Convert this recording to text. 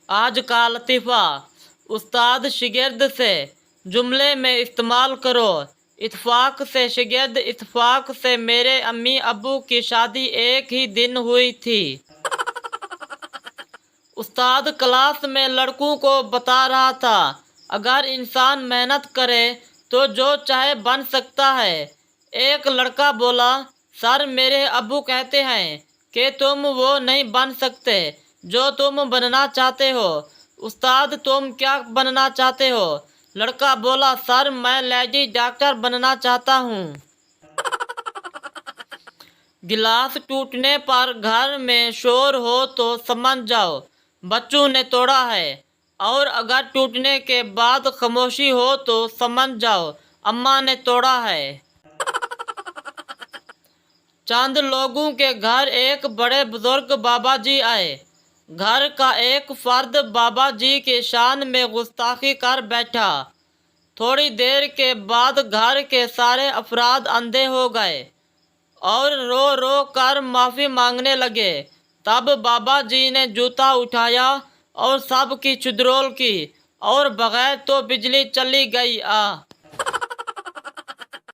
आज का लतीफ़ा उस्ताद शिगिर्द से जुमले में इस्तेमाल करो। इत्फाक से शिगिर्द, इत्फाक से मेरे अम्मी अब्बू की शादी एक ही दिन हुई थी। उस्ताद क्लास में लड़कों को बता रहा था, अगर इंसान मेहनत करे तो जो चाहे बन सकता है। एक लड़का बोला, सर मेरे अब्बू कहते हैं कि तुम वो नहीं बन सकते जो तुम बनना चाहते हो। उस्ताद तुम क्या बनना चाहते हो? लड़का बोला, सर मैं लेडी डॉक्टर बनना चाहता हूँ। गिलास टूटने पर घर में शोर हो तो समझ जाओ बच्चों ने तोड़ा है, और अगर टूटने के बाद खामोशी हो तो समझ जाओ अम्मा ने तोड़ा है। चंद लोगों के घर एक बड़े बुजुर्ग बाबा जी आए। घर का एक फर्द बाबा जी की शान में गुस्ताखी कर बैठा। थोड़ी देर के बाद घर के सारे अफराद अंधे हो गए और रो रो कर माफ़ी मांगने लगे। तब बाबा जी ने जूता उठाया और सब की चुदरोल की और बगैर तो बिजली चली गई।